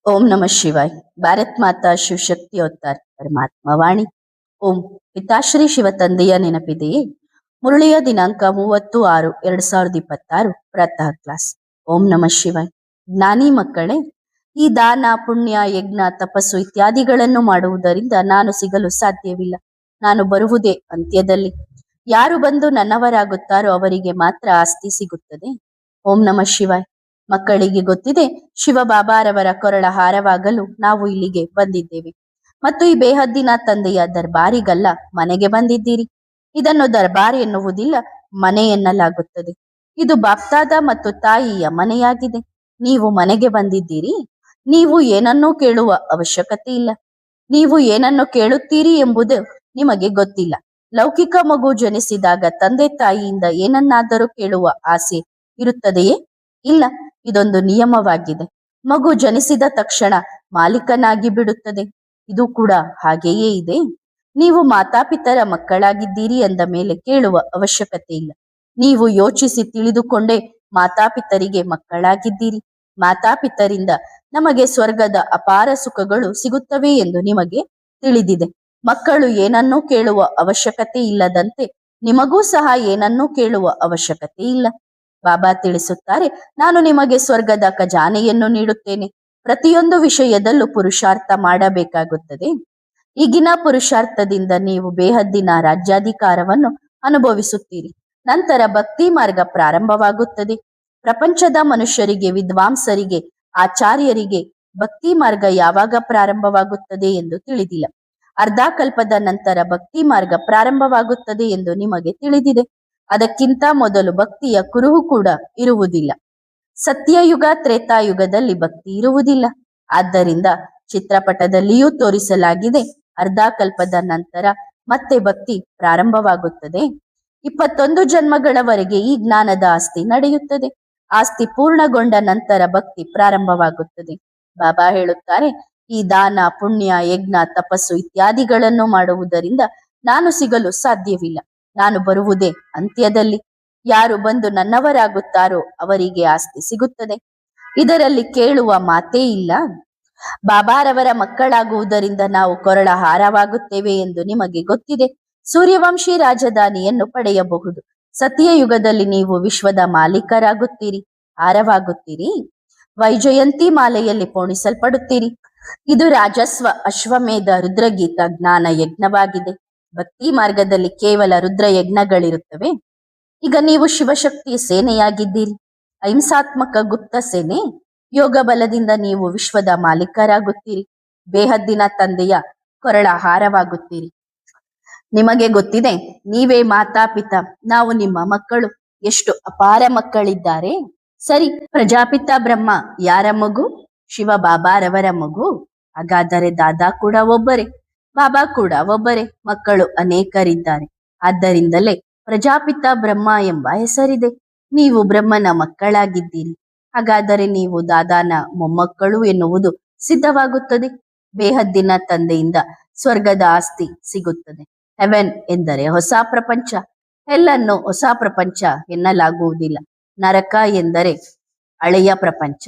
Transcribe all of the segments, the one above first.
ओम नमः शिवाय। ಭಾರತ್ ಮಾತಾ ಶಿವಶಕ್ತಿ ಅವತಾರ ಪರಮಾತ್ಮ ವಾಣಿ. ಓಂ ಪಿತಾಶ್ರೀ ಶಿವ ತಂದೆಯ ನೆನಪಿದೆಯೇ? ಮುರಳಿಯ ದಿನಾಂಕ 30/6/2026 ಪ್ರಾತಃ ಕ್ಲಾಸ್. ಓಂ ನಮಃ ಶಿವಾಯ್. ಜ್ಞಾನಿ ಮಕ್ಕಳೇ, ಈ ದಾನ ಪುಣ್ಯ ಯಜ್ಞ ತಪಸ್ಸು ಇತ್ಯಾದಿಗಳನ್ನು ಮಾಡುವುದರಿಂದ ನಾನು ಸಿಗಲು ಸಾಧ್ಯವಿಲ್ಲ. ನಾನು ಬರುವುದೇ ಅಂತ್ಯದಲ್ಲಿ. ಯಾರು ಬಂದು ನನ್ನವರಾಗುತ್ತಾರೋ ಅವರಿಗೆ ಮಾತ್ರ ಆಸ್ತಿ ಸಿಗುತ್ತದೆ. ಓಂ ನಮಃ ಶಿವಾಯ್. ಮಕ್ಕಳಿಗೆ ಗೊತ್ತಿದೆ, ಶಿವಬಾಬಾರವರ ಕೊರಳ ಹಾರವಾಗಲು ನಾವು ಇಲ್ಲಿಗೆ ಬಂದಿದ್ದೇವೆ ಮತ್ತು ಈ ಬೇಹದ್ದಿನ ತಂದೆಯ ದರ್ಬಾರಿಗಲ್ಲ, ಮನೆಗೆ ಬಂದಿದ್ದೀರಿ. ಇದನ್ನು ದರ್ಬಾರ್ ಎನ್ನುವುದಿಲ್ಲ, ಮನೆ ಎನ್ನಲಾಗುತ್ತದೆ. ಇದು ಬಾಪ್ತಾದ ಮತ್ತು ತಾಯಿಯ ಮನೆಯಾಗಿದೆ. ನೀವು ಮನೆಗೆ ಬಂದಿದ್ದೀರಿ. ನೀವು ಏನನ್ನೂ ಕೇಳುವ ಅವಶ್ಯಕತೆ ಇಲ್ಲ. ನೀವು ಏನನ್ನು ಕೇಳುತ್ತೀರಿ ಎಂಬುದು ನಿಮಗೆ ಗೊತ್ತಿಲ್ಲ. ಲೌಕಿಕ ಮಗು ಜನಿಸಿದಾಗ ತಂದೆ ತಾಯಿಯಿಂದ ಏನನ್ನಾದರೂ ಕೇಳುವ ಆಸೆ ಇರುತ್ತದೆಯೇ? ಇಲ್ಲ. ಇದೊಂದು ನಿಯಮವಾಗಿದೆ. ಮಗು ಜನಿಸಿದ ತಕ್ಷಣ ಮಾಲೀಕನಾಗಿ ಬಿಡುತ್ತದೆ. ಇದು ಕೂಡ ಹಾಗೆಯೇ ಇದೆ. ನೀವು ಮಾತಾಪಿತರ ಮಕ್ಕಳಾಗಿದ್ದೀರಿ ಎಂದ ಮೇಲೆ ಕೇಳುವ ಅವಶ್ಯಕತೆ ಇಲ್ಲ. ನೀವು ಯೋಚಿಸಿ ತಿಳಿದುಕೊಂಡೇ ಮಾತಾಪಿತರಿಗೆ ಮಕ್ಕಳಾಗಿದ್ದೀರಿ. ಮಾತಾಪಿತರಿಂದ ನಮಗೆ ಸ್ವರ್ಗದ ಅಪಾರ ಸುಖಗಳು ಸಿಗುತ್ತವೆ ಎಂದು ನಿಮಗೆ ತಿಳಿದಿದೆ. ಮಕ್ಕಳು ಏನನ್ನೂ ಕೇಳುವ ಅವಶ್ಯಕತೆ ಇಲ್ಲದಂತೆ ನಿಮಗೂ ಸಹ ಏನನ್ನೂ ಕೇಳುವ ಅವಶ್ಯಕತೆ ಇಲ್ಲ. ಬಾಬಾ ತಿಳಿಸುತ್ತಾರೆ, ನಾನು ನಿಮಗೆ ಸ್ವರ್ಗದ ಖಜಾನೆಯನ್ನು ನೀಡುತ್ತೇನೆ. ಪ್ರತಿಯೊಂದು ವಿಷಯದಲ್ಲೂ ಪುರುಷಾರ್ಥ ಮಾಡಬೇಕಾಗುತ್ತದೆ. ಈಗಿನ ಪುರುಷಾರ್ಥದಿಂದ ನೀವು ಬೇಹದ್ದಿನ ರಾಜ್ಯಾಧಿಕಾರವನ್ನು ಅನುಭವಿಸುತ್ತೀರಿ. ನಂತರ ಭಕ್ತಿ ಮಾರ್ಗ ಪ್ರಾರಂಭವಾಗುತ್ತದೆ. ಪ್ರಪಂಚದ ಮನುಷ್ಯರಿಗೆ, ವಿದ್ವಾಂಸರಿಗೆ, ಆಚಾರ್ಯರಿಗೆ ಭಕ್ತಿ ಮಾರ್ಗ ಯಾವಾಗ ಪ್ರಾರಂಭವಾಗುತ್ತದೆ ಎಂದು ತಿಳಿದಿಲ್ಲ. ಅರ್ಧ ಕಲ್ಪದ ನಂತರ ಭಕ್ತಿ ಮಾರ್ಗ ಪ್ರಾರಂಭವಾಗುತ್ತದೆ ಎಂದು ನಿಮಗೆ ತಿಳಿದಿದೆ. ಅದಕ್ಕಿಂತ ಮೊದಲು ಭಕ್ತಿಯ ಕುರುಹು ಕೂಡ ಇರುವುದಿಲ್ಲ. ಸತ್ಯಯುಗ ತ್ರೇತಾಯುಗದಲ್ಲಿ ಭಕ್ತಿ ಇರುವುದಿಲ್ಲ. ಆದ್ದರಿಂದ ಚಿತ್ರಪಟದಲ್ಲಿಯೂ ತೋರಿಸಲಾಗಿದೆ, ಅರ್ಧ ಕಲ್ಪದ ನಂತರ ಮತ್ತೆ ಭಕ್ತಿ ಪ್ರಾರಂಭವಾಗುತ್ತದೆ. 21 ಜನ್ಮಗಳವರೆಗೆ ಈ ಜ್ಞಾನದ ಆಸ್ತಿ ನಡೆಯುತ್ತದೆ. ಆಸ್ತಿ ಪೂರ್ಣಗೊಂಡ ನಂತರ ಭಕ್ತಿ ಪ್ರಾರಂಭವಾಗುತ್ತದೆ. ಬಾಬಾ ಹೇಳುತ್ತಾರೆ, ಈ ದಾನ ಪುಣ್ಯ ಯಜ್ಞ ತಪಸ್ಸು ಇತ್ಯಾದಿಗಳನ್ನು ಮಾಡುವುದರಿಂದ ನಾನು ಸಿಗಲು ಸಾಧ್ಯವಿಲ್ಲ. ನಾನು ಬರುವುದೇ ಅಂತ್ಯದಲ್ಲಿ. ಯಾರು ಬಂದು ನನ್ನವರಾಗುತ್ತಾರೋ ಅವರಿಗೆ ಆಸ್ತಿ ಸಿಗುತ್ತದೆ. ಇದರಲ್ಲಿ ಕೇಳುವ ಮಾತೇ ಇಲ್ಲ. ಬಾಬಾರವರ ಮಕ್ಕಳಾಗುವುದರಿಂದ ನಾವು ಕೊರಳ ಹಾರವಾಗುತ್ತೇವೆ ಎಂದು ನಿಮಗೆ ಗೊತ್ತಿದೆ. ಸೂರ್ಯವಂಶಿ ರಾಜಧಾನಿಯನ್ನು ಪಡೆಯಬಹುದು. ಸತ್ಯಯುಗದಲ್ಲಿ ನೀವು ವಿಶ್ವದ ಮಾಲೀಕರಾಗುತ್ತೀರಿ, ಹಾರವಾಗುತ್ತೀರಿ. ವೈಜಯಂತಿ ಮಾಲೆಯಲ್ಲಿ ಪೋಣಿಸಲ್ಪಡುತ್ತೀರಿ. ಇದು ರಾಜಸ್ವ ಅಶ್ವಮೇಧ ರುದ್ರಗೀತ ಜ್ಞಾನ ಯಜ್ಞವಾಗಿದೆ. ಭಕ್ತಿ ಮಾರ್ಗದಲ್ಲಿ ಕೇವಲ ರುದ್ರ ಯಜ್ಞಗಳಿರುತ್ತವೆ. ಈಗ ನೀವು ಶಿವಶಕ್ತಿಯ ಸೇನೆಯಾಗಿದ್ದೀರಿ, ಅಹಿಂಸಾತ್ಮಕ ಗುಪ್ತ ಸೇನೆ. ಯೋಗ ಬಲದಿಂದ ನೀವು ವಿಶ್ವದ ಮಾಲೀಕರಾಗುತ್ತೀರಿ. ಬೇಹದ್ದಿನ ತಂದೆಯ ಕೊರಳ ಹಾರವಾಗುತ್ತೀರಿ. ನಿಮಗೆ ಗೊತ್ತಿದೆ, ನೀವೇ ಮಾತಾಪಿತ, ನಾವು ನಿಮ್ಮ ಮಕ್ಕಳು. ಎಷ್ಟು ಅಪಾರ ಮಕ್ಕಳಿದ್ದಾರೆ. ಸರಿ, ಪ್ರಜಾಪಿತ ಬ್ರಹ್ಮ ಯಾರ ಮಗು? ಶಿವ ಬಾಬಾರವರ ಮಗು. ಹಾಗಾದರೆ ದಾದಾ ಕೂಡ ಒಬ್ಬರೇ, ಬಾಬಾ ಕೂಡ ಒಬ್ಬರೇ, ಮಕ್ಕಳು ಅನೇಕರಿದ್ದಾರೆ. ಆದ್ದರಿಂದಲೇ ಪ್ರಜಾಪಿತ ಬ್ರಹ್ಮ ಎಂಬ ಹೆಸರಿದೆ. ನೀವು ಬ್ರಹ್ಮನ ಮಕ್ಕಳಾಗಿದ್ದೀರಿ. ಹಾಗಾದರೆ ನೀವು ದಾದಾನ ಮೊಮ್ಮಕ್ಕಳು ಎನ್ನುವುದು ಸಿದ್ಧವಾಗುತ್ತದೆ. ಬೇಹದ್ದಿನ ತಂದೆಯಿಂದ ಸ್ವರ್ಗದ ಆಸ್ತಿ ಸಿಗುತ್ತದೆ. ಹೆವೆನ್ ಎಂದರೆ ಹೊಸ ಪ್ರಪಂಚ. ಎಲ್ಲನ್ನು ಹೊಸ ಪ್ರಪಂಚ ಎನ್ನಲಾಗುವುದಿಲ್ಲ. ನರಕ ಎಂದರೆ ಹಳೆಯ ಪ್ರಪಂಚ.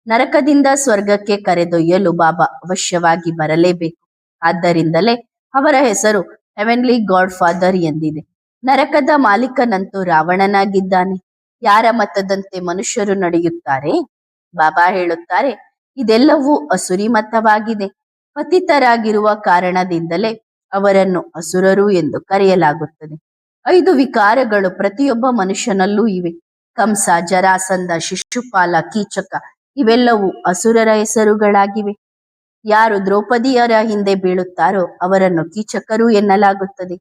ನರಕದಿಂದ ಸ್ವರ್ಗಕ್ಕೆ ಕರೆದೊಯ್ಯಲು ಬಾಬಾ ಅವಶ್ಯವಾಗಿ ಬರಲೇಬೇಕು. ಆದ್ದರಿಂದಲೇ ಅವರ ಹೆಸರು ಹೆವೆನ್ಲಿ ಗಾಡ್ ಫಾದರ್ ಎಂದಿದೆ. ನರಕದ ಮಾಲೀಕನಂತೂ ರಾವಣನಾಗಿದ್ದಾನೆ. ಯಾರ ಮತದಂತೆ ಮನುಷ್ಯರು ನಡೆಯುತ್ತಾರೆ? ಬಾಬಾ ಹೇಳುತ್ತಾರೆ, ಇದೆಲ್ಲವೂ ಅಸುರಿ ಮತವಾಗಿದೆ. ಪತಿತರಾಗಿರುವ ಕಾರಣದಿಂದಲೇ ಅವರನ್ನು ಅಸುರರು ಎಂದು ಕರೆಯಲಾಗುತ್ತದೆ. 5 ವಿಕಾರಗಳು ಪ್ರತಿಯೊಬ್ಬ ಮನುಷ್ಯನಲ್ಲೂ ಇವೆ. ಕಂಸ, ಜರಾಸಂಧ, ಶಿಶುಪಾಲ, ಕೀಚಕ ಇವೆಲ್ಲವೂ ಅಸುರರ ಹೆಸರುಗಳಾಗಿವೆ. ಯಾರು ದ್ರೌಪದಿಯರ ಹಿಂದೆ ಬೀಳುತ್ತಾರೋ ಅವರನ್ನು ಕೀಚಕರು ಎನ್ನಲಾಗುತ್ತದೆ.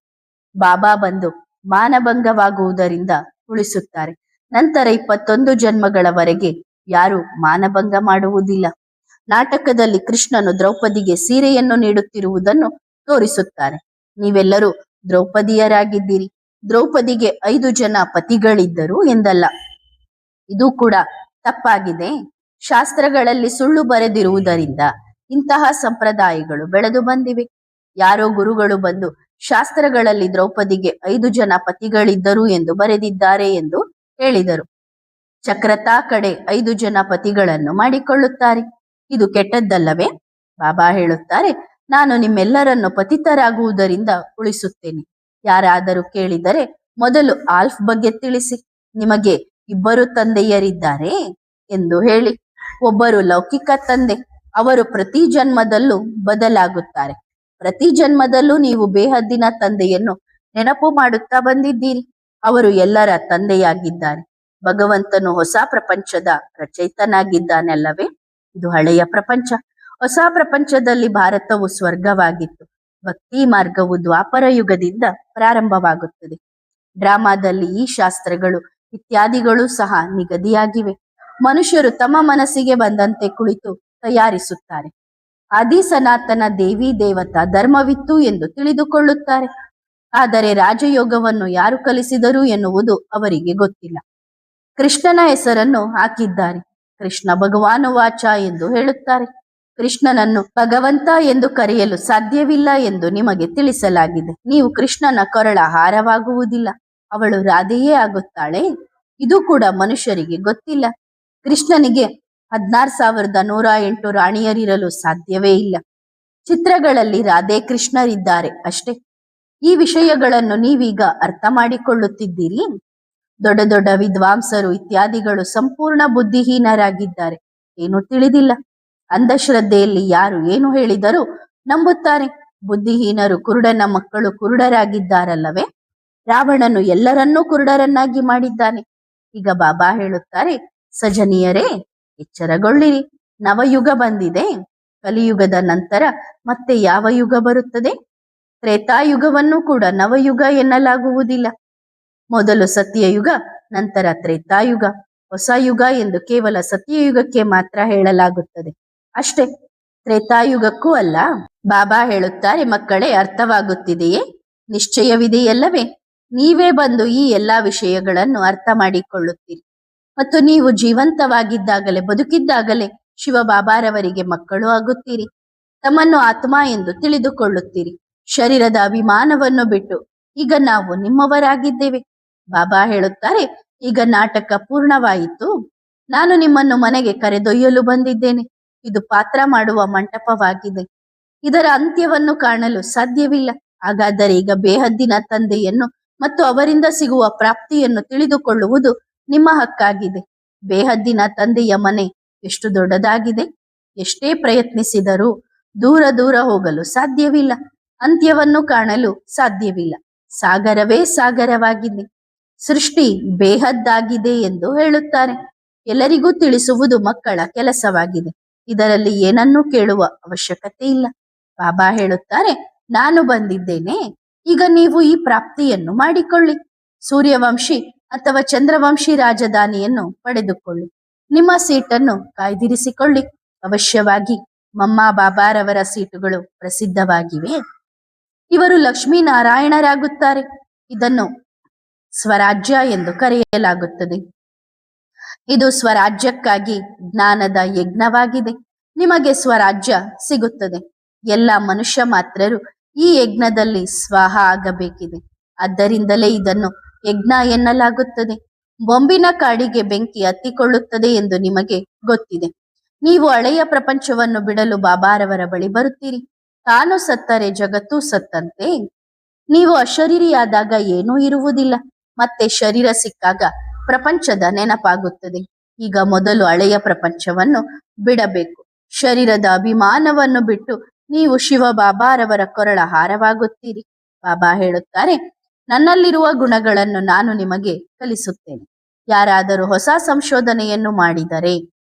ಬಾಬಾ ಬಂದು ಮಾನಭಂಗವಾಗುವುದರಿಂದ ಉಳಿಸುತ್ತಾರೆ. ನಂತರ 21 ಜನ್ಮಗಳವರೆಗೆ ಯಾರು ಮಾನಭಂಗ ಮಾಡುವುದಿಲ್ಲ. ನಾಟಕದಲ್ಲಿ ಕೃಷ್ಣನು ದ್ರೌಪದಿಗೆ ಸೀರೆಯನ್ನು ನೀಡುತ್ತಿರುವುದನ್ನು ತೋರಿಸುತ್ತಾರೆ. ನೀವೆಲ್ಲರೂ ದ್ರೌಪದಿಯರಾಗಿದ್ದೀರಿ. ದ್ರೌಪದಿಗೆ 5 ಜನ ಪತಿಗಳಿದ್ದರು ಎಂದಲ್ಲ. ಇದು ಕೂಡ ತಪ್ಪಾಗಿದೆ. ಶಾಸ್ತ್ರಗಳಲ್ಲಿ ಸುಳ್ಳು ಬರೆದಿರುವುದರಿಂದ ಇಂತಹ ಸಂಪ್ರದಾಯಗಳು ಬೆಳೆದು ಬಂದಿವೆ. ಯಾರೋ ಗುರುಗಳು ಬಂದು ಶಾಸ್ತ್ರಗಳಲ್ಲಿ ದ್ರೌಪದಿಗೆ 5 ಜನ ಪತಿಗಳಿದ್ದರು ಎಂದು ಬರೆದಿದ್ದಾರೆ ಎಂದು ಹೇಳಿದರು. ಚಕ್ರತಾ ಕಡೆ 5 ಜನ ಪತಿಗಳನ್ನು ಮಾಡಿಕೊಳ್ಳುತ್ತಾರೆ. ಇದು ಕೆಟ್ಟದ್ದಲ್ಲವೇ? ಬಾಬಾ ಹೇಳುತ್ತಾರೆ, ನಾನು ನಿಮ್ಮೆಲ್ಲರನ್ನು ಪತಿತರಾಗುವುದರಿಂದ ಉಳಿಸುತ್ತೇನೆ. ಯಾರಾದರೂ ಕೇಳಿದರೆ ಮೊದಲು ಆಲ್ಫ್ ಬಗ್ಗೆ ತಿಳಿಸಿ. ನಿಮಗೆ ಇಬ್ಬರು ತಂದೆಯರಿದ್ದಾರೆ ಎಂದು ಹೇಳಿ. ಒಬ್ಬರು ಲೌಕಿಕ ತಂದೆ, ಅವರು ಪ್ರತಿ ಜನ್ಮದಲ್ಲೂ ಬದಲಾಗುತ್ತಾರೆ. ಪ್ರತಿ ಜನ್ಮದಲ್ಲೂ ನೀವು ಬೇಹದ್ದಿನ ತಂದೆಯನ್ನು ನೆನಪು ಮಾಡುತ್ತಾ ಬಂದಿದ್ದೀರಿ. ಅವರು ಎಲ್ಲರ ತಂದೆಯಾಗಿದ್ದಾರೆ. ಭಗವಂತನು ಹೊಸ ಪ್ರಪಂಚದ ರಚಯಿತನಾಗಿದ್ದಾನಲ್ಲವೇ? ಇದು ಹಳೆಯ ಪ್ರಪಂಚ. ಹೊಸ ಪ್ರಪಂಚದಲ್ಲಿ ಭಾರತವು ಸ್ವರ್ಗವಾಗಿತ್ತು. ಭಕ್ತಿ ಮಾರ್ಗವು ದ್ವಾಪರ ಯುಗದಿಂದ ಪ್ರಾರಂಭವಾಗುತ್ತದೆ. ಡ್ರಾಮಾದಲ್ಲಿ ಈ ಶಾಸ್ತ್ರಗಳು ಇತ್ಯಾದಿಗಳು ಸಹ ನಿಗದಿಯಾಗಿವೆ. ಮನುಷ್ಯರು ತಮ್ಮ ಮನಸ್ಸಿಗೆ ಬಂದಂತೆ ಕುಳಿತು ತಯಾರಿಸುತ್ತಾರೆ. ಆದಿ ಸನಾತನ ದೇವಿ ದೇವತಾ ಧರ್ಮವಿತ್ತು ಎಂದು ತಿಳಿದುಕೊಳ್ಳುತ್ತಾರೆ. ಆದರೆ ರಾಜಯೋಗವನ್ನು ಯಾರು ಕಲಿಸಿದರು ಎನ್ನುವುದು ಅವರಿಗೆ ಗೊತ್ತಿಲ್ಲ. ಕೃಷ್ಣನ ಹೆಸರನ್ನು ಹಾಕಿದ್ದಾರೆ. ಕೃಷ್ಣ ಭಗವಾನು ವಾಚ ಎಂದು ಹೇಳುತ್ತಾರೆ. ಕೃಷ್ಣನನ್ನು ಭಗವಂತ ಎಂದು ಕರೆಯಲು ಸಾಧ್ಯವಿಲ್ಲ ಎಂದು ನಿಮಗೆ ತಿಳಿಸಲಾಗಿದೆ. ನೀವು ಕೃಷ್ಣನ ಕೊರಳ ಹಾರವಾಗುವುದಿಲ್ಲ. ಅವಳು ರಾಧೆಯೇ ಆಗುತ್ತಾಳೆ. ಇದು ಕೂಡ ಮನುಷ್ಯರಿಗೆ ಗೊತ್ತಿಲ್ಲ. ಕೃಷ್ಣನಿಗೆ 16,108 ರಾಣಿಯರಿರಲು ಸಾಧ್ಯವೇ ಇಲ್ಲ. ಚಿತ್ರಗಳಲ್ಲಿ ರಾಧೆ ಕೃಷ್ಣರಿದ್ದಾರೆ ಅಷ್ಟೇ. ಈ ವಿಷಯಗಳನ್ನು ನೀವೀಗ ಅರ್ಥ ಮಾಡಿಕೊಳ್ಳುತ್ತಿದ್ದೀರಿ. ದೊಡ್ಡ ದೊಡ್ಡ ವಿದ್ವಾಂಸರು ಇತ್ಯಾದಿಗಳು ಸಂಪೂರ್ಣ ಬುದ್ಧಿಹೀನರಾಗಿದ್ದಾರೆ. ಏನೂ ತಿಳಿದಿಲ್ಲ. ಅಂಧಶ್ರದ್ಧೆಯಲ್ಲಿ ಯಾರು ಏನು ಹೇಳಿದರೂ ನಂಬುತ್ತಾರೆ. ಬುದ್ಧಿಹೀನರು ಕುರುಡನ ಮಕ್ಕಳು ಕುರುಡರಾಗಿದ್ದಾರಲ್ಲವೇ? ರಾವಣನು ಎಲ್ಲರನ್ನೂ ಕುರುಡರನ್ನಾಗಿ ಮಾಡಿದ್ದಾನೆ. ಈಗ ಬಾಬಾ ಹೇಳುತ್ತಾರೆ, ಸಜನಿಯರೇ, ಎಚ್ಚರಗೊಳ್ಳಿರಿ. ನವಯುಗ ಬಂದಿದೆ. ಕಲಿಯುಗದ ನಂತರ ಮತ್ತೆ ಯಾವ ಯುಗ ಬರುತ್ತದೆ? ತ್ರೇತಾಯುಗವನ್ನು ಕೂಡ ನವಯುಗ ಎನ್ನಲಾಗುವುದಿಲ್ಲ. ಮೊದಲು ಸತ್ಯಯುಗ, ನಂತರ ತ್ರೇತಾಯುಗ. ಹೊಸ ಯುಗ ಎಂದು ಕೇವಲ ಸತ್ಯಯುಗಕ್ಕೆ ಮಾತ್ರ ಹೇಳಲಾಗುತ್ತದೆ ಅಷ್ಟೇ, ತ್ರೇತಾಯುಗಕ್ಕೂ ಅಲ್ಲ. ಬಾಬಾ ಹೇಳುತ್ತಾರೆ, ಮಕ್ಕಳೇ, ಅರ್ಥವಾಗುತ್ತಿದೆಯೇ? ನಿಶ್ಚಯವಿದೆಯಲ್ಲವೇ? ನೀವೇ ಬಂದು ಈ ಎಲ್ಲಾ ವಿಷಯಗಳನ್ನು ಅರ್ಥ ಮಾಡಿಕೊಳ್ಳುತ್ತೀರಿ. ಮತ್ತು ನೀವು ಜೀವಂತವಾಗಿದ್ದಾಗಲೇ, ಬದುಕಿದ್ದಾಗಲೇ ಶಿವಬಾಬಾರವರಿಗೆ ಮಕ್ಕಳು ಆಗುತ್ತೀರಿ. ತಮ್ಮನ್ನು ಆತ್ಮ ಎಂದು ತಿಳಿದುಕೊಳ್ಳುತ್ತೀರಿ. ಶರೀರದ ಅಭಿಮಾನವನ್ನು ಬಿಟ್ಟು ಈಗ ನಾವು ನಿಮ್ಮವರಾಗಿದ್ದೇವೆ. ಬಾಬಾ ಹೇಳುತ್ತಾರೆ, ಈಗ ನಾಟಕ ಪೂರ್ಣವಾಯಿತು. ನಾನು ನಿಮ್ಮನ್ನು ಮನೆಗೆ ಕರೆದೊಯ್ಯಲು ಬಂದಿದ್ದೇನೆ. ಇದು ಪಾತ್ರ ಮಾಡುವ ಮಂಟಪವಾಗಿದೆ. ಇದರ ಅಂತ್ಯವನ್ನು ಕಾಣಲು ಸಾಧ್ಯವಿಲ್ಲ. ಹಾಗಾದರೆ ಈಗ ಬೇಹದ್ದಿನ ತಂದೆಯನ್ನು ಮತ್ತು ಅವರಿಂದ ಸಿಗುವ ಪ್ರಾಪ್ತಿಯನ್ನು ತಿಳಿದುಕೊಳ್ಳುವುದು ನಿಮ್ಮ ಹಕ್ಕಾಗಿದೆ. ಬೇಹದ್ದಿನ ತಂದೆಯ ಮನೆ ಎಷ್ಟು ದೊಡ್ಡದಾಗಿದೆ. ಎಷ್ಟೇ ಪ್ರಯತ್ನಿಸಿದರೂ ದೂರ ದೂರ ಹೋಗಲು ಸಾಧ್ಯವಿಲ್ಲ. ಅಂತ್ಯವನ್ನು ಕಾಣಲು ಸಾಧ್ಯವಿಲ್ಲ. ಸಾಗರವೇ ಸಾಗರವಾಗಿದೆ. ಸೃಷ್ಟಿ ಬೇಹದ್ದಾಗಿದೆ ಎಂದು ಹೇಳುತ್ತಾರೆ. ಎಲ್ಲರಿಗೂ ತಿಳಿಸುವುದು ಮಕ್ಕಳ ಕೆಲಸವಾಗಿದೆ. ಇದರಲ್ಲಿ ಏನನ್ನೂ ಕೇಳುವ ಅವಶ್ಯಕತೆ ಇಲ್ಲ. ಬಾಬಾ ಹೇಳುತ್ತಾರೆ, ನಾನು ಬಂದಿದ್ದೇನೆ. ಈಗ ನೀವು ಈ ಪ್ರಾಪ್ತಿಯನ್ನು ಮಾಡಿಕೊಳ್ಳಿ. ಸೂರ್ಯವಂಶಿ ಅಥವಾ ಚಂದ್ರವಂಶಿ ರಾಜಧಾನಿಯನ್ನು ಪಡೆದುಕೊಳ್ಳಿ. ನಿಮ್ಮ ಸೀಟನ್ನು ಕಾಯ್ದಿರಿಸಿಕೊಳ್ಳಿ. ಅವಶ್ಯವಾಗಿ ಮಮ್ಮ ಬಾಬಾರವರ ಸೀಟುಗಳು ಪ್ರಸಿದ್ಧವಾಗಿವೆ. ಇವರು ಲಕ್ಷ್ಮೀನಾರಾಯಣರಾಗುತ್ತಾರೆ. ಇದನ್ನು ಸ್ವರಾಜ್ಯ ಎಂದು ಕರೆಯಲಾಗುತ್ತದೆ. ಇದು ಸ್ವರಾಜ್ಯಕ್ಕಾಗಿ ಜ್ಞಾನದ ಯಜ್ಞವಾಗಿದೆ. ನಿಮಗೆ ಸ್ವರಾಜ್ಯ ಸಿಗುತ್ತದೆ. ಎಲ್ಲ ಮನುಷ್ಯ ಮಾತ್ರರು ಈ ಯಜ್ಞದಲ್ಲಿ ಸ್ವಾಹ ಆಗಬೇಕಿದೆ. ಆದ್ದರಿಂದಲೇ ಇದನ್ನು ಯಜ್ಞ ಎನ್ನಲಾಗುತ್ತದೆ. ಬೊಂಬಿನ ಕಾಡಿಗೆ ಬೆಂಕಿ ಹತ್ತಿಕೊಳ್ಳುತ್ತದೆ ಎಂದು ನಿಮಗೆ ಗೊತ್ತಿದೆ. ನೀವು ಹಳೆಯ ಪ್ರಪಂಚವನ್ನು ಬಿಡಲು ಬಾಬಾರವರ ಬಳಿ ಬರುತ್ತೀರಿ. ತಾನು ಸತ್ತರೆ ಜಗತ್ತು ಸತ್ತಂತೆ. ನೀವು ಅಶರೀರಿಯಾದಾಗ ಏನೂ ಇರುವುದಿಲ್ಲ. ಮತ್ತೆ ಶರೀರ ಸಿಕ್ಕಾಗ ಪ್ರಪಂಚದ ನೆನಪಾಗುತ್ತದೆ. ಈಗ ಮೊದಲು ಹಳೆಯ ಪ್ರಪಂಚವನ್ನು ಬಿಡಬೇಕು. ಶರೀರದ ಅಭಿಮಾನವನ್ನು ಬಿಟ್ಟು ನೀವು ಶಿವ ಬಾಬಾರವರ ಕೊರಳ ಹಾರವಾಗುತ್ತೀರಿ. ಬಾಬಾ ಹೇಳುತ್ತಾರೆ, ನನ್ನಲ್ಲಿರುವ ಗುಣಗಳನ್ನು ನಾನು ನಿಮಗೆ ಕಲಿಸುತ್ತೇನೆ. ಯಾರಾದರೂ ಹೊಸ ಸಂಶೋಧನೆಯನ್ನು ಮಾಡಿದರೆ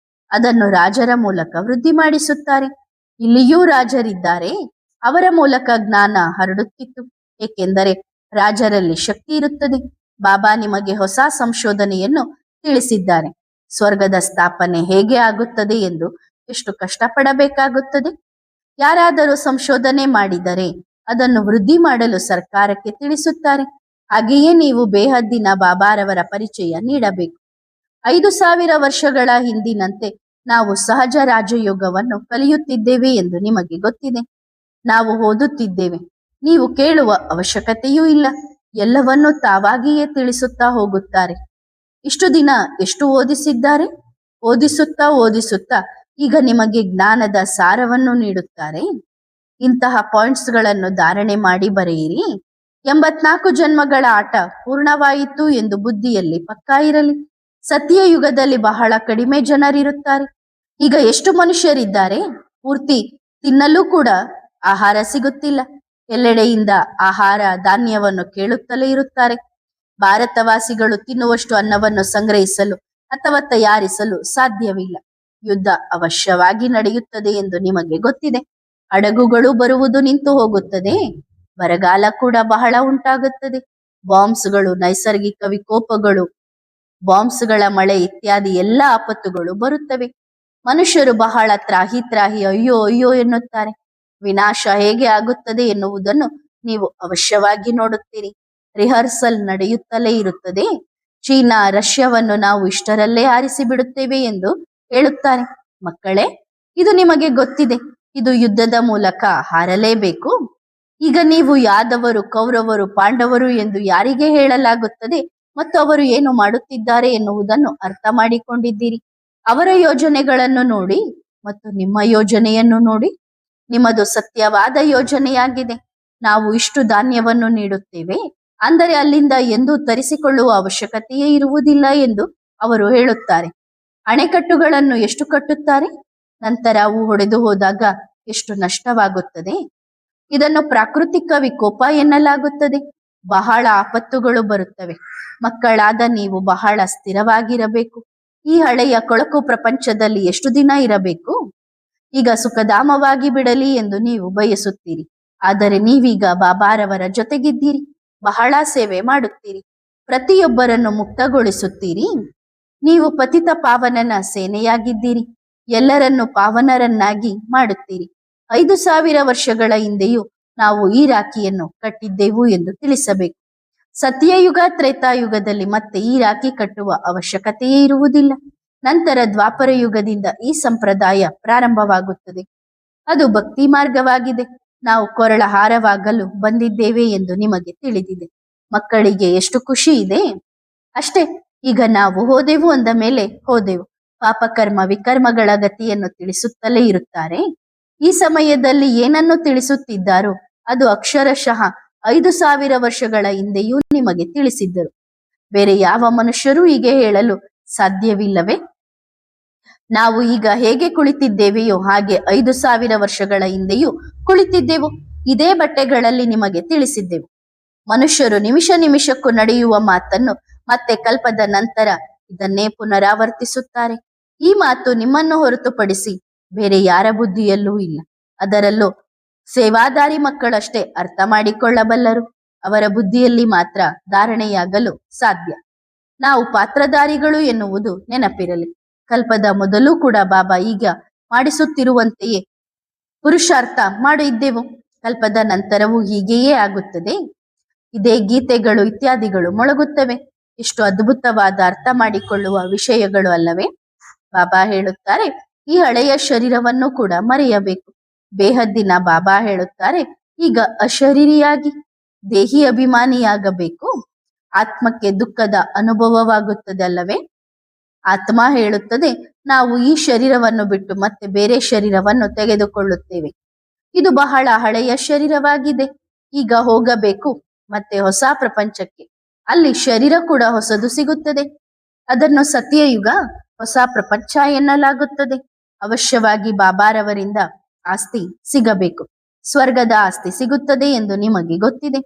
ಅದನ್ನು ರಾಜರ ಮೂಲಕ ವೃದ್ಧಿ ಮಾಡಿಸುತ್ತಾರೆ. ಇಲ್ಲಿಯೂ ರಾಜರಿದ್ದಾರೆ. ಅವರ ಮೂಲಕ ಜ್ಞಾನ ಹರಡುತ್ತಿತ್ತು. ಏಕೆಂದರೆ ರಾಜರಲ್ಲಿ ಶಕ್ತಿ ಇರುತ್ತದೆ. ಬಾಬಾ ನಿಮಗೆ ಹೊಸ ಸಂಶೋಧನೆಯನ್ನು ತಿಳಿಸಿದ್ದಾರೆ. ಸ್ವರ್ಗದ ಸ್ಥಾಪನೆ ಹೇಗೆ ಆಗುತ್ತದೆ ಎಂದು ಎಷ್ಟು ಕಷ್ಟಪಡಬೇಕಾಗುತ್ತದೆ. ಯಾರಾದರೂ ಸಂಶೋಧನೆ ಮಾಡಿದರೆ ಅದನ್ನು ವೃದ್ಧಿ ಮಾಡಲು ಸರ್ಕಾರಕ್ಕೆ ತಿಳಿಸುತ್ತಾರೆ. ಹಾಗೆಯೇ ನೀವು ಬೇಹದ್ದಿನ ಬಾಬಾರವರ ಪರಿಚಯ ನೀಡಬೇಕು. 5,000 ವರ್ಷಗಳ ಹಿಂದಿನಂತೆ ನಾವು ಸಹಜ ರಾಜಯೋಗವನ್ನು ಕಲಿಯುತ್ತಿದ್ದೇವೆ ಎಂದು ನಿಮಗೆ ಗೊತ್ತಿದೆ. ನಾವು ಓದುತ್ತಿದ್ದೇವೆ. ನೀವು ಕೇಳುವ ಅವಶ್ಯಕತೆಯೂ ಇಲ್ಲ. ಎಲ್ಲವನ್ನೂ ತಾವಾಗಿಯೇ ತಿಳಿಸುತ್ತಾ ಹೋಗುತ್ತಾರೆ. ಇಷ್ಟು ದಿನ ಎಷ್ಟು ಓದಿಸಿದ್ದಾರೆ? ಓದಿಸುತ್ತಾ ಈಗ ನಿಮಗೆ ಜ್ಞಾನದ ಸಾರವನ್ನು ನೀಡುತ್ತಾರೆ. ಇಂತಹ ಪಾಯಿಂಟ್ಸ್ಗಳನ್ನು ಧಾರಣೆ ಮಾಡಿ ಬರೆಯಿರಿ. 84 ಜನ್ಮಗಳ ಆಟ ಪೂರ್ಣವಾಯಿತು ಎಂದು ಬುದ್ಧಿಯಲ್ಲಿ ಪಕ್ಕಾ ಇರಲಿ. ಸತ್ಯಯುಗದಲ್ಲಿ ಬಹಳ ಕಡಿಮೆ ಜನರಿರುತ್ತಾರೆ. ಈಗ ಎಷ್ಟು ಮನುಷ್ಯರಿದ್ದಾರೆ? ಪೂರ್ತಿ ತಿನ್ನಲು ಕೂಡ ಆಹಾರ ಸಿಗುತ್ತಿಲ್ಲ. ಎಲ್ಲೆಡೆಯಿಂದ ಆಹಾರ ಧಾನ್ಯವನ್ನು ಕೇಳುತ್ತಲೇ ಇರುತ್ತಾರೆ. ಭಾರತವಾಸಿಗಳು ತಿನ್ನುವಷ್ಟು ಅನ್ನವನ್ನು ಸಂಗ್ರಹಿಸಲು ಅಥವಾ ತಯಾರಿಸಲು ಸಾಧ್ಯವಿಲ್ಲ. ಯುದ್ಧ ಅವಶ್ಯವಾಗಿ ನಡೆಯುತ್ತದೆ ಎಂದು ನಿಮಗೆ ಗೊತ್ತಿದೆ. ಹಡಗುಗಳು ಬರುವುದು ನಿಂತು ಹೋಗುತ್ತದೆ. ಬರಗಾಲ ಕೂಡ ಬಹಳ ಉಂಟಾಗುತ್ತದೆ. ಬಾಂಬ್ಸ್ಗಳು, ನೈಸರ್ಗಿಕ ವಿಕೋಪಗಳು, ಬಾಂಬ್ಸ್ಗಳ ಮಳೆ ಇತ್ಯಾದಿ ಎಲ್ಲ ಆಪತ್ತುಗಳು ಬರುತ್ತವೆ. ಮನುಷ್ಯರು ಬಹಳ ತ್ರಾಹಿ ಅಯ್ಯೋ ಅಯ್ಯೋ ಎನ್ನುತ್ತಾರೆ. ವಿನಾಶ ಹೇಗೆ ಆಗುತ್ತದೆ ಎನ್ನುವುದನ್ನು ನೀವು ಅವಶ್ಯವಾಗಿ ನೋಡುತ್ತೀರಿ. ರಿಹರ್ಸಲ್ ನಡೆಯುತ್ತಲೇ ಇರುತ್ತದೆ. ಚೀನಾ, ರಷ್ಯಾವನ್ನು ನಾವು ಇಷ್ಟರಲ್ಲೇ ಆರಿಸಿ ಬಿಡುತ್ತೇವೆ ಎಂದು ಹೇಳುತ್ತಾರೆ. ಮಕ್ಕಳೇ, ಇದು ನಿಮಗೆ ಗೊತ್ತಿದೆ. ಇದು ಯುದ್ಧದ ಮೂಲಕ ಹಾರಲೇಬೇಕು. ಈಗ ನೀವು ಯಾದವರು, ಕೌರವರು, ಪಾಂಡವರು ಎಂದು ಯಾರಿಗೆ ಹೇಳಲಾಗುತ್ತದೆ ಮತ್ತು ಅವರು ಏನು ಮಾಡುತ್ತಿದ್ದಾರೆ ಎನ್ನುವುದನ್ನು ಅರ್ಥ ಮಾಡಿಕೊಂಡಿದ್ದೀರಿ. ಅವರ ಯೋಜನೆಗಳನ್ನು ನೋಡಿ ಮತ್ತು ನಿಮ್ಮ ಯೋಜನೆಯನ್ನು ನೋಡಿ. ನಿಮ್ಮದು ಸತ್ಯವಾದ ಯೋಜನೆಯಾಗಿದೆ. ನಾವು ಇಷ್ಟು ಧಾನ್ಯವನ್ನು ನೀಡುತ್ತೇವೆ, ಅಂದರೆ ಅಲ್ಲಿಂದ ಎಂದೂ ತರಿಸಿಕೊಳ್ಳುವ ಅವಶ್ಯಕತೆಯೇ ಇರುವುದಿಲ್ಲ ಎಂದು ಅವರು ಹೇಳುತ್ತಾರೆ. ಅಣೆಕಟ್ಟುಗಳನ್ನು ಎಷ್ಟು ಕಟ್ಟುತ್ತಾರೆ, ನಂತರ ಅವು ಒಡೆದು ಹೋದಾಗ ಎಷ್ಟು ನಷ್ಟವಾಗುತ್ತದೆ. ಇದನ್ನು ಪ್ರಾಕೃತಿಕ ವಿಕೋಪ ಎನ್ನಲಾಗುತ್ತದೆ. ಬಹಳ ಆಪತ್ತುಗಳು ಬರುತ್ತವೆ. ಮಕ್ಕಳಾದ ನೀವು ಬಹಳ ಸ್ಥಿರವಾಗಿರಬೇಕು. ಈ ಹಳೆಯ ಕೊಳಕು ಪ್ರಪಂಚದಲ್ಲಿ ಎಷ್ಟು ದಿನ ಇರಬೇಕು? ಈಗ ಸುಖಧಾಮವಾಗಿ ಬಿಡಲಿ ಎಂದು ನೀವು ಬಯಸುತ್ತೀರಿ. ಆದರೆ ನೀವೀಗ ಬಾಬಾರವರ ಜೊತೆಗಿದ್ದೀರಿ. ಬಹಳ ಸೇವೆ ಮಾಡುತ್ತೀರಿ. ಪ್ರತಿಯೊಬ್ಬರನ್ನು ಮುಕ್ತಗೊಳಿಸುತ್ತೀರಿ. ನೀವು ಪತಿತ ಪಾವನನ ಸೇನೆಯಾಗಿದ್ದೀರಿ. ಎಲ್ಲರನ್ನು ಪಾವನರನ್ನಾಗಿ ಮಾಡುತ್ತೀರಿ. 5000 ವರ್ಷಗಳ ಹಿಂದೆಯೂ ನಾವು ಈ ರಾಖಿಯನ್ನು ಕಟ್ಟಿದ್ದೆವು ಎಂದು ತಿಳಿಸಬೇಕು. ಸತ್ಯಯುಗ, ತ್ರೇತಾಯುಗದಲ್ಲಿ ಮತ್ತೆ ಈ ರಾಖಿ ಕಟ್ಟುವ ಅವಶ್ಯಕತೆಯೇ ಇರುವುದಿಲ್ಲ. ನಂತರ ದ್ವಾಪರ ಯುಗದಿಂದ ಈ ಸಂಪ್ರದಾಯ ಪ್ರಾರಂಭವಾಗುತ್ತದೆ. ಅದು ಭಕ್ತಿ ಮಾರ್ಗವಾಗಿದೆ. ನಾವು ಕೊರಳ ಹಾರವಾಗಲು ಬಂದಿದ್ದೇವೆ ಎಂದು ನಿಮಗೆ ತಿಳಿದಿದೆ. ಮಕ್ಕಳಿಗೆ ಎಷ್ಟು ಖುಷಿ ಇದೆ ಅಷ್ಟೇ. ಈಗ ನಾವು ಹೋದೆವು ಅಂದ ಮೇಲೆ ಹೋದೆವು. ಪಾಪಕರ್ಮ ವಿಕರ್ಮಗಳ ಗತಿಯನ್ನು ತಿಳಿಸುತ್ತಲೇ ಇರುತ್ತಾರೆ. ಈ ಸಮಯದಲ್ಲಿ ಏನನ್ನು ತಿಳಿಸುತ್ತಿದ್ದಾರೋ ಅದು ಅಕ್ಷರಶಃ 5000 ವರ್ಷಗಳ ಹಿಂದೆಯೂ ನಿಮಗೆ ತಿಳಿಸಿದ್ದರು. ಬೇರೆ ಯಾವ ಮನುಷ್ಯರೂ ಹೀಗೆ ಹೇಳಲು ಸಾಧ್ಯವಿಲ್ಲವೇ? ನಾವು ಈಗ ಹೇಗೆ ಕುಳಿತಿದ್ದೇವೆಯೋ ಹಾಗೆ 5000 ವರ್ಷಗಳ ಹಿಂದೆಯೂ ಕುಳಿತಿದ್ದೆವು. ಇದೇ ಬಟ್ಟೆಗಳಲ್ಲಿ ನಿಮಗೆ ತಿಳಿಸಿದ್ದೆವು. ಮನುಷ್ಯರು ನಿಮಿಷ ನಿಮಿಷಕ್ಕೂ ನಡೆಯುವ ಮಾತನ್ನು ಮತ್ತೆ ಕಲ್ಪದ ನಂತರ ಇದನ್ನೇ ಪುನರಾವರ್ತಿಸುತ್ತಾರೆ. ಈ ಮಾತು ನಿಮ್ಮನ್ನು ಹೊರತುಪಡಿಸಿ ಬೇರೆ ಯಾರ ಬುದ್ಧಿಯಲ್ಲೂ ಇಲ್ಲ. ಅದರಲ್ಲೂ ಸೇವಾದಾರಿ ಮಕ್ಕಳಷ್ಟೇ ಅರ್ಥ ಮಾಡಿಕೊಳ್ಳಬಲ್ಲರು. ಅವರ ಬುದ್ಧಿಯಲ್ಲಿ ಮಾತ್ರ ಧಾರಣೆಯಾಗಲು ಸಾಧ್ಯ. ನಾವು ಪಾತ್ರಧಾರಿಗಳು ಎನ್ನುವುದು ನೆನಪಿರಲಿ. ಕಲ್ಪದ ಮೊದಲು ಕೂಡ ಬಾಬಾ ಈಗ ಮಾಡಿಸುತ್ತಿರುವಂತೆಯೇ ಪುರುಷಾರ್ಥ ಮಾಡಿದ್ದೆವು. ಕಲ್ಪದ ನಂತರವೂ ಹೀಗೆಯೇ ಆಗುತ್ತದೆ. ಇದೇ ಗೀತೆಗಳು ಇತ್ಯಾದಿಗಳು ಮೊಳಗುತ್ತವೆ. ಎಷ್ಟು ಅದ್ಭುತವಾದ ಅರ್ಥ ಮಾಡಿಕೊಳ್ಳುವ ವಿಷಯಗಳು ಅಲ್ಲವೇ? ಬಾಬಾ ಹೇಳುತ್ತಾರೆ, ಈ ಹಳೆಯ ಶರೀರವನ್ನು ಕೂಡ ಮರೆಯಬೇಕು. ಬೇಹದ್ದಿನ ಬಾಬಾ ಹೇಳುತ್ತಾರೆ, ಈಗ ಅಶರೀರಿಯಾಗಿ ದೇಹಿ ಅಭಿಮಾನಿಯಾಗಬೇಕು. ಆತ್ಮಕ್ಕೆ ದುಃಖದ ಅನುಭವವಾಗುತ್ತದೆ ಅಲ್ಲವೇ? ಆತ್ಮ ಹೇಳುತ್ತದೆ, ನಾವು ಈ ಶರೀರವನ್ನು ಬಿಟ್ಟು ಮತ್ತೆ ಬೇರೆ ಶರೀರವನ್ನು ತೆಗೆದುಕೊಳ್ಳುತ್ತೇವೆ. ಇದು ಬಹಳ ಹಳೆಯ ಶರೀರವಾಗಿದೆ. ಈಗ ಹೋಗಬೇಕು ಮತ್ತೆ ಹೊಸ ಪ್ರಪಂಚಕ್ಕೆ. ಅಲ್ಲಿ ಶರೀರ ಕೂಡ ಹೊಸದು ಸಿಗುತ್ತದೆ. ಅದನ್ನು ಸತ್ಯಯುಗ, ಹೊಸ ಪ್ರಪಂಚ ಎನ್ನಲಾಗುತ್ತದೆ. ಅವಶ್ಯವಾಗಿ ಬಾಬಾರವರಿಂದ ಆಸ್ತಿ ಸಿಗಬೇಕು. ಸ್ವರ್ಗದ ಆಸ್ತಿ ಸಿಗುತ್ತದೆ ಎಂದು ನಿಮಗೆ ಗೊತ್ತಿದೆ.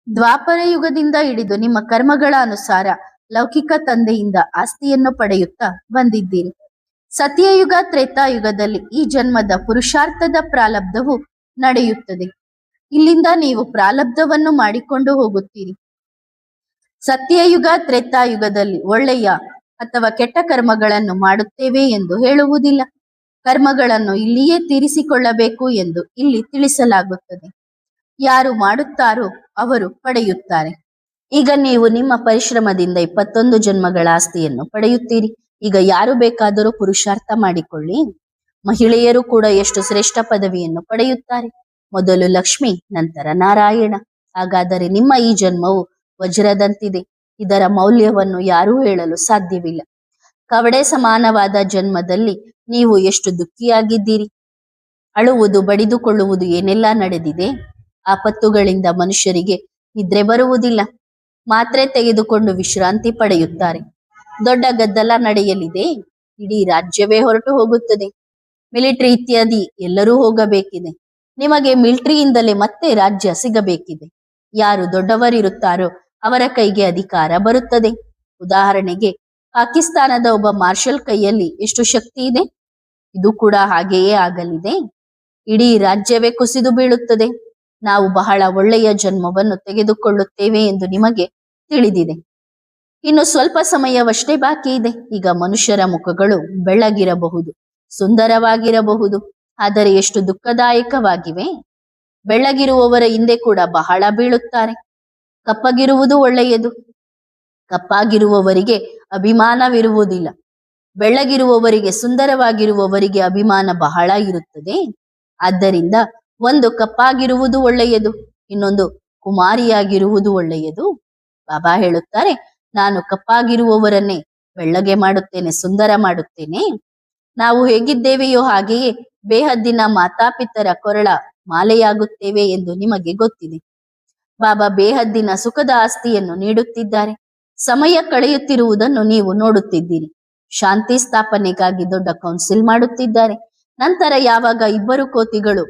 ದ್ವಾಪರ ಯುಗದಿಂದ ಹಿಡಿದು ನಿಮ್ಮ ಕರ್ಮಗಳ ಅನುಸಾರ ಲೌಕಿಕ ತಂದೆಯಿಂದ ಆಸ್ತಿಯನ್ನು ಪಡೆಯುತ್ತಾ ಬಂದಿದ್ದೀರಿ. ಸತ್ಯಯುಗ, ತ್ರೇತಾಯುಗದಲ್ಲಿ ಈ ಜನ್ಮದ ಪುರುಷಾರ್ಥದ ಪ್ರಾರಬ್ಧವು ನಡೆಯುತ್ತದೆ. ಇಲ್ಲಿಂದ ನೀವು ಪ್ರಾರಬ್ಧವನ್ನು ಮಾಡಿಕೊಂಡು ಹೋಗುತ್ತೀರಿ. ಸತ್ಯಯುಗ, ತ್ರೇತಾಯುಗದಲ್ಲಿ ಒಳ್ಳೆಯ ಅಥವಾ ಕೆಟ್ಟ ಕರ್ಮಗಳನ್ನು ಮಾಡುತ್ತೇವೆ ಎಂದು ಹೇಳುವುದಿಲ್ಲ. ಕರ್ಮಗಳನ್ನು ಇಲ್ಲಿಯೇ ತೀರಿಸಿಕೊಳ್ಳಬೇಕು ಎಂದು ಇಲ್ಲಿ ತಿಳಿಸಲಾಗುತ್ತದೆ. ಯಾರು ಮಾಡುತ್ತಾರೋ ಅವರು ಪಡೆಯುತ್ತಾರೆ. ಈಗ ನೀವು ನಿಮ್ಮ ಪರಿಶ್ರಮದಿಂದ 21 ಜನ್ಮಗಳ ಆಸ್ತಿಯನ್ನು ಪಡೆಯುತ್ತೀರಿ. ಈಗ ಯಾರು ಬೇಕಾದರೂ ಪುರುಷಾರ್ಥ ಮಾಡಿಕೊಳ್ಳಿ. ಮಹಿಳೆಯರು ಕೂಡ ಎಷ್ಟು ಶ್ರೇಷ್ಠ ಪದವಿಯನ್ನು ಪಡೆಯುತ್ತಾರೆ. ಮೊದಲು ಲಕ್ಷ್ಮಿ, ನಂತರ ನಾರಾಯಣ. ಹಾಗಾದರೆ ನಿಮ್ಮ ಈ ಜನ್ಮವು ವಜ್ರದಂತಿದೆ. ಇದರ ಮೌಲ್ಯವನ್ನು ಯಾರೂ ಹೇಳಲು ಸಾಧ್ಯವಿಲ್ಲ. ಕವಡೆ ಸಮಾನವಾದ ಜನ್ಮದಲ್ಲಿ ನೀವು ಎಷ್ಟು ದುಃಖಿಯಾಗಿದ್ದೀರಿ. ಅಳುವುದು, ಬಡಿದುಕೊಳ್ಳುವುದು ಏನೆಲ್ಲ ನಡೆದಿದೆ. ಆಪತ್ತುಗಳಿಂದ ಮನುಷ್ಯರಿಗೆ ನಿದ್ರೆ ಬರುವುದಿಲ್ಲ. ಮಾತ್ರೆ ತೆಗೆದುಕೊಂಡು ವಿಶ್ರಾಂತಿ ಪಡೆಯುತ್ತಾರೆ. ದೊಡ್ಡ ಗದ್ದಲ ನಡೆಯಲಿದೆ. ಇಡೀ ರಾಜ್ಯವೇ ಹೊರಟು ಹೋಗುತ್ತದೆ. ಮಿಲಿಟರಿ ಇತ್ಯಾದಿ ಎಲ್ಲರೂ ಹೋಗಬೇಕಿದೆ. ನಿಮಗೆ ಮಿಲಿಟರಿಯಿಂದಲೇ ಮತ್ತೆ ರಾಜ್ಯ ಸಿಗಬೇಕಿದೆ. ಯಾರು ದೊಡ್ಡವರಿರುತ್ತಾರೋ ಅವರ ಕೈಗೆ ಅಧಿಕಾರ ಬರುತ್ತದೆ. ಉದಾಹರಣೆಗೆ, ಪಾಕಿಸ್ತಾನದ ಒಬ್ಬ ಮಾರ್ಷಲ್ ಕೈಯಲ್ಲಿ ಎಷ್ಟು ಶಕ್ತಿ ಇದೆ. ಇದು ಕೂಡ ಹಾಗೆಯೇ ಆಗಲಿದೆ. ಇಡೀ ರಾಜ್ಯವೇ ಕುಸಿದು ಬೀಳುತ್ತದೆ. ನಾವು ಬಹಳ ಒಳ್ಳೆಯ ಜನ್ಮವನ್ನು ತೆಗೆದುಕೊಳ್ಳುತ್ತೇವೆ ಎಂದು ನಿಮಗೆ ತಿಳಿದಿದೆ. ಇನ್ನು ಸ್ವಲ್ಪ ಸಮಯವಷ್ಟೇ ಬಾಕಿ ಇದೆ. ಈಗ ಮನುಷ್ಯರ ಮುಖಗಳು ಬೆಳ್ಳಗಿರಬಹುದು, ಸುಂದರವಾಗಿರಬಹುದು, ಆದರೆ ಎಷ್ಟು ದುಃಖದಾಯಕವಾಗಿವೆ. ಬೆಳ್ಳಗಿರುವವರ ಹಿಂದೆ ಕೂಡ ಬಹಳ ಬೀಳುತ್ತಾರೆ. ಕಪ್ಪಗಿರುವುದು ಒಳ್ಳೆಯದು. ಕಪ್ಪಾಗಿರುವವರಿಗೆ ಅಭಿಮಾನವಿರುವುದಿಲ್ಲ. ಬೆಳ್ಳಗಿರುವವರಿಗೆ, ಸುಂದರವಾಗಿರುವವರಿಗೆ ಅಭಿಮಾನ ಬಹಳ ಇರುತ್ತದೆ. ಆದ್ದರಿಂದ ಒಂದು ಕಪ್ಪಾಗಿರುವುದು ಒಳ್ಳೆಯದು, ಇನ್ನೊಂದು ಕುಮಾರಿಯಾಗಿರುವುದು ಒಳ್ಳೆಯದು. ಬಾಬಾ ಹೇಳುತ್ತಾರೆ, ನಾನು ಕಪ್ಪಾಗಿರುವವರನ್ನೇ ಬೆಳ್ಳಗೆ ಮಾಡುತ್ತೇನೆ, ಸುಂದರ ಮಾಡುತ್ತೇನೆ. ನಾವು ಹೇಗಿದ್ದೇವೆಯೋ ಹಾಗೆಯೇ ಬೇಹದ್ದಿನ ಮಾತಾಪಿತರ ಕೊರಳ ಮಾಲೆಯಾಗುತ್ತೇವೆ ಎಂದು ನಿಮಗೆ ಗೊತ್ತಿದೆ. ಬಾಬಾ ಬೇಹದ್ದಿನ ಸುಖದ ಆಸ್ತಿಯನ್ನು ನೀಡುತ್ತಿದ್ದಾರೆ. ಸಮಯ ಕಳೆಯುತ್ತಿರುವುದನ್ನು ನೀವು ನೋಡುತ್ತಿದ್ದೀರಿ. ಶಾಂತಿ ಸ್ಥಾಪನೆಗಾಗಿ ದೊಡ್ಡ ಕೌನ್ಸಿಲ್ ಮಾಡುತ್ತಿದ್ದಾರೆ. ನಂತರ ಯಾವಾಗ ಇಬ್ಬರು ಕೋತಿಗಳು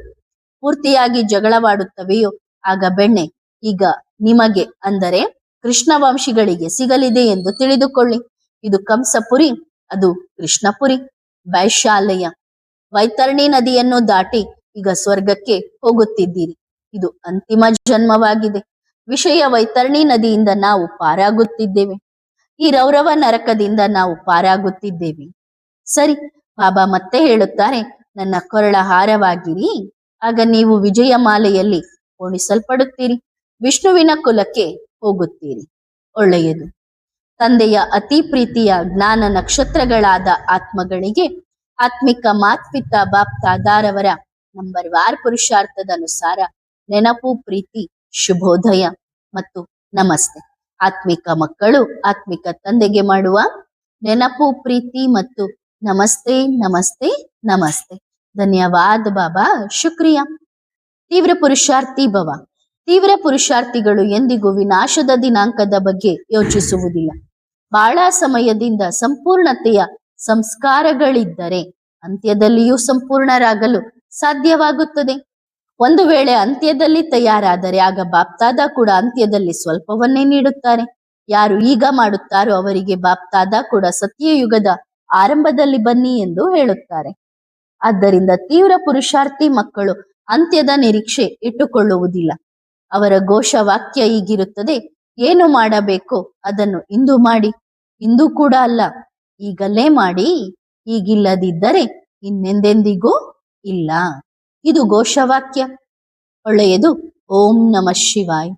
ಪೂರ್ತಿಯಾಗಿ ಜಗಳವಾಡುತ್ತವೆಯೋ ಆಗ ಬೆಣ್ಣೆ ಈಗ ನಿಮಗೆ, ಅಂದರೆ ಕೃಷ್ಣವಂಶಿಗಳಿಗೆ ಸಿಗಲಿದೆ ಎಂದು ತಿಳಿದುಕೊಳ್ಳಿ. ಇದು ಕಂಸಪುರಿ, ಅದು ಕೃಷ್ಣಪುರಿ. ವೈಶಾಲಯ, ವೈತರಣಿ ನದಿಯನ್ನು ದಾಟಿ ಈಗ ಸ್ವರ್ಗಕ್ಕೆ ಹೋಗುತ್ತಿದ್ದೀರಿ. ಇದು ಅಂತಿಮ ಜನ್ಮವಾಗಿದೆ. ವಿಷಯ ವೈತರಣಿ ನದಿಯಿಂದ ನಾವು ಪಾರಾಗುತ್ತಿದ್ದೇವೆ. ಈ ರೌರವ ನರಕದಿಂದ ನಾವು ಪಾರಾಗುತ್ತಿದ್ದೇವೆ. ಸರಿ, ಬಾಬಾ ಮತ್ತೆ ಹೇಳುತ್ತಾರೆ, ನನ್ನ ಕೊರಳ ಹಾರವಾಗಿರಿ. ಆಗ ನೀವು ವಿಜಯಮಾಲೆಯಲ್ಲಿ ಪೋಣಿಸಲ್ಪಡುತ್ತೀರಿ. ವಿಷ್ಣುವಿನ ಕುಲಕ್ಕೆ ಹೋಗುತ್ತೀರಿ. ಒಳ್ಳೆಯದು. ತಂದೆಯ ಅತಿ ಪ್ರೀತಿಯ ಜ್ಞಾನ ನಕ್ಷತ್ರಗಳಾದ ಆತ್ಮಗಳಿಗೆ ಆತ್ಮಿಕ ಮಾತ್ಪಿತ ಬಾಪ್ತಾದಾರವರ ನಂಬರ್ ವಾರ್ ಪುರುಷಾರ್ಥದ ಅನುಸಾರ ನೆನಪು, ಪ್ರೀತಿ, ಶುಭೋದಯ ಮತ್ತು ನಮಸ್ತೆ. ಆತ್ಮಿಕ ಮಕ್ಕಳು ಆತ್ಮಿಕ ತಂದೆಗೆ ಮಾಡುವ ನೆನಪು, ಪ್ರೀತಿ ಮತ್ತು ನಮಸ್ತೆ ನಮಸ್ತೆ ನಮಸ್ತೆ. ಧನ್ಯವಾದ ಬಾಬಾ, ಶುಕ್ರಿಯಾ. ತೀವ್ರ ಪುರುಷಾರ್ಥಿ ಭವ. ತೀವ್ರ ಪುರುಷಾರ್ಥಿಗಳು ಎಂದಿಗೂ ವಿನಾಶದ ದಿನಾಂಕದ ಬಗ್ಗೆ ಯೋಚಿಸುವುದಿಲ್ಲ. ಬಹಳ ಸಮಯದಿಂದ ಸಂಪೂರ್ಣತೆಯ ಸಂಸ್ಕಾರಗಳಿದ್ದರೆ ಅಂತ್ಯದಲ್ಲಿಯೂ ಸಂಪೂರ್ಣರಾಗಲು ಸಾಧ್ಯವಾಗುತ್ತದೆ. ಒಂದು ವೇಳೆ ಅಂತ್ಯದಲ್ಲಿ ತಯಾರಾದರೆ ಆಗ ಬಾಪ್ತಾದ ಕೂಡ ಅಂತ್ಯದಲ್ಲಿ ಸ್ವಲ್ಪವನ್ನೇ ನೀಡುತ್ತಾರೆ. ಯಾರು ಈಗ ಮಾಡುತ್ತಾರೋ ಅವರಿಗೆ ಬಾಪ್ತಾದ ಕೂಡ ಸತ್ಯಯುಗದ ಆರಂಭದಲ್ಲಿ ಬನ್ನಿ ಎಂದು ಹೇಳುತ್ತಾರೆ. ಆದ್ದರಿಂದ ತೀವ್ರ ಪುರುಷಾರ್ಥಿ ಮಕ್ಕಳು ಅಂತ್ಯದ ನಿರೀಕ್ಷೆ ಇಟ್ಟುಕೊಳ್ಳುವುದಿಲ್ಲ. ಅವರ ಘೋಷವಾಕ್ಯ ಹೀಗಿರುತ್ತದೆ, ಏನು ಮಾಡಬೇಕೋ ಅದನ್ನು ಇಂದು ಮಾಡಿ, ಇಂದು ಕೂಡ ಅಲ್ಲ ಈಗಲೇ ಮಾಡಿ, ಈಗಿಲ್ಲದಿದ್ದರೆ ಇನ್ನೆಂದೆಂದಿಗೂ ಇಲ್ಲ. ಇದು ಘೋಷವಾಕ್ಯ. ಒಳ್ಳೆಯದು. ಓಂ ನಮಃ ಶಿವಾಯ್.